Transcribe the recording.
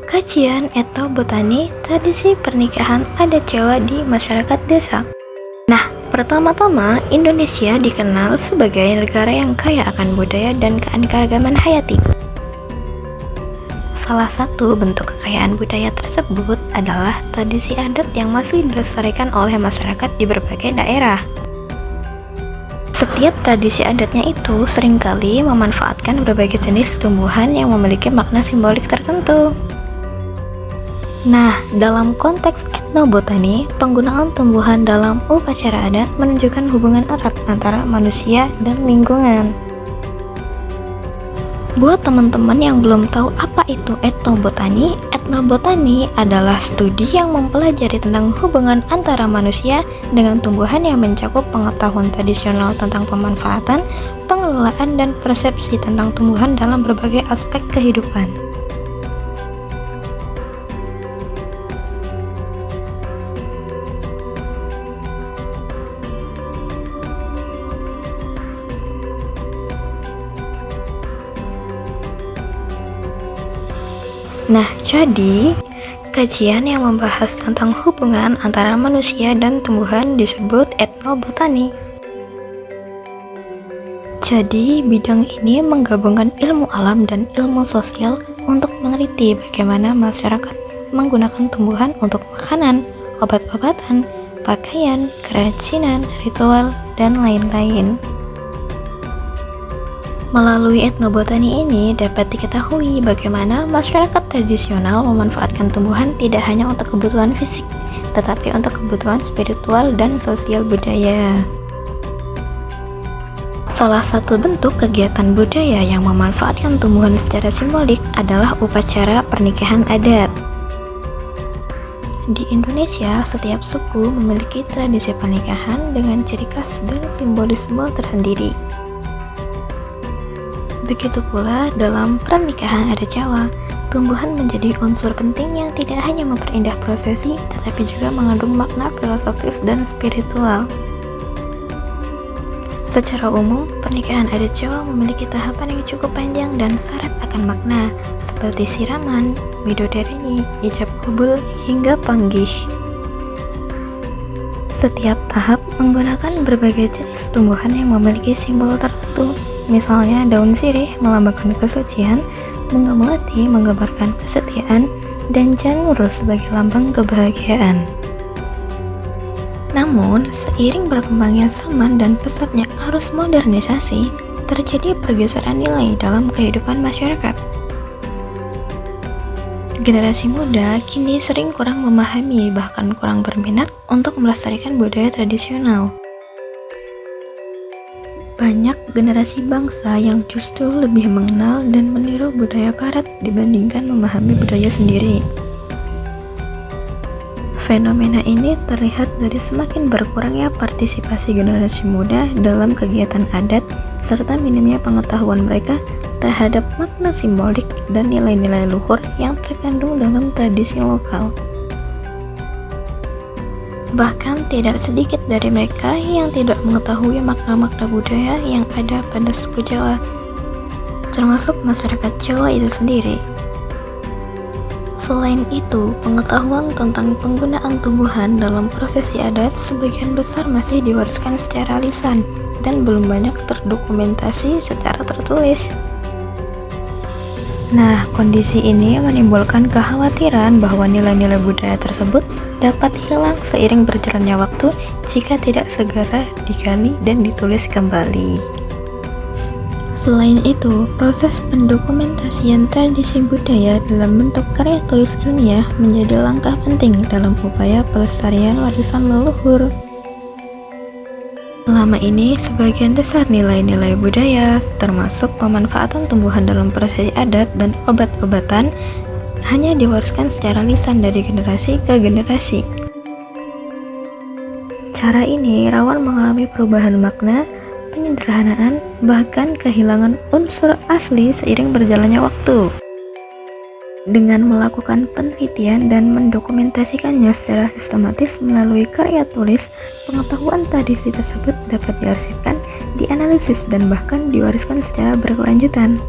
Kajian etnobotani tradisi pernikahan adat Jawa di masyarakat desa. Nah, pertama-tama Indonesia dikenal sebagai negara yang kaya akan budaya dan keanekaragaman hayati. Salah satu bentuk kekayaan budaya tersebut adalah tradisi adat yang masih dilestarikan oleh masyarakat di berbagai daerah. Setiap tradisi adatnya itu seringkali memanfaatkan berbagai jenis tumbuhan yang memiliki makna simbolik tertentu. Nah, dalam konteks etnobotani, penggunaan tumbuhan dalam upacara adat menunjukkan hubungan erat antara manusia dan lingkungan. Buat teman-teman yang belum tahu apa itu etnobotani adalah studi yang mempelajari tentang hubungan antara manusia dengan tumbuhan yang mencakup pengetahuan tradisional tentang pemanfaatan, pengelolaan, dan persepsi tentang tumbuhan dalam berbagai aspek kehidupan. Nah, jadi kajian yang membahas tentang hubungan antara manusia dan tumbuhan disebut etnobotani. Jadi, bidang ini menggabungkan ilmu alam dan ilmu sosial untuk meneliti bagaimana masyarakat menggunakan tumbuhan untuk makanan, obat-obatan, pakaian, kerajinan, ritual, dan lain-lain. Melalui etnobotani ini dapat diketahui bagaimana masyarakat tradisional memanfaatkan tumbuhan tidak hanya untuk kebutuhan fisik, tetapi untuk kebutuhan spiritual dan sosial budaya. Salah satu bentuk kegiatan budaya yang memanfaatkan tumbuhan secara simbolik adalah upacara pernikahan adat. Di Indonesia, setiap suku memiliki tradisi pernikahan dengan ciri khas dan simbolisme tersendiri. Begitu pula dalam pernikahan adat Jawa, tumbuhan menjadi unsur penting yang tidak hanya memperindah prosesi, tetapi juga mengandung makna filosofis dan spiritual. Secara umum, pernikahan adat Jawa memiliki tahapan yang cukup panjang dan syarat akan makna, seperti siraman, midodareni, ijab kabul, hingga panggih. Setiap tahap menggunakan berbagai jenis tumbuhan yang memiliki simbol tertentu. Misalnya daun sirih melambangkan kesucian, bunga melati menggambarkan kesetiaan, dan janur sebagai lambang kebahagiaan. Namun, seiring berkembangnya zaman dan pesatnya arus modernisasi, terjadi pergeseran nilai dalam kehidupan masyarakat. Generasi muda kini sering kurang memahami, bahkan kurang berminat untuk melestarikan budaya tradisional. Banyak generasi bangsa yang justru lebih mengenal dan meniru budaya barat dibandingkan memahami budaya sendiri. Fenomena ini terlihat dari semakin berkurangnya partisipasi generasi muda dalam kegiatan adat serta minimnya pengetahuan mereka terhadap makna simbolik dan nilai-nilai luhur yang terkandung dalam tradisi lokal. Bahkan tidak sedikit dari mereka yang tidak mengetahui makna-makna budaya yang ada pada suku Jawa, termasuk masyarakat Jawa itu sendiri. Selain itu, pengetahuan tentang penggunaan tumbuhan dalam prosesi adat sebagian besar masih diwariskan secara lisan dan belum banyak terdokumentasi secara tertulis. Nah, kondisi ini menimbulkan kekhawatiran bahwa nilai-nilai budaya tersebut dapat hilang seiring berjalannya waktu jika tidak segera digali dan ditulis kembali. Selain itu, proses pendokumentasian tradisi budaya dalam bentuk karya tulis ilmiah menjadi langkah penting dalam upaya pelestarian warisan leluhur. Selama ini, sebagian besar nilai-nilai budaya, termasuk pemanfaatan tumbuhan dalam prosesi adat dan obat-obatan, hanya diwariskan secara lisan dari generasi ke generasi. Cara ini rawan mengalami perubahan makna, penyederhanaan, bahkan kehilangan unsur asli seiring berjalannya waktu. Dengan melakukan penelitian dan mendokumentasikannya secara sistematis melalui karya tulis, pengetahuan tradisi tersebut dapat diarsipkan, dianalisis, dan bahkan diwariskan secara berkelanjutan.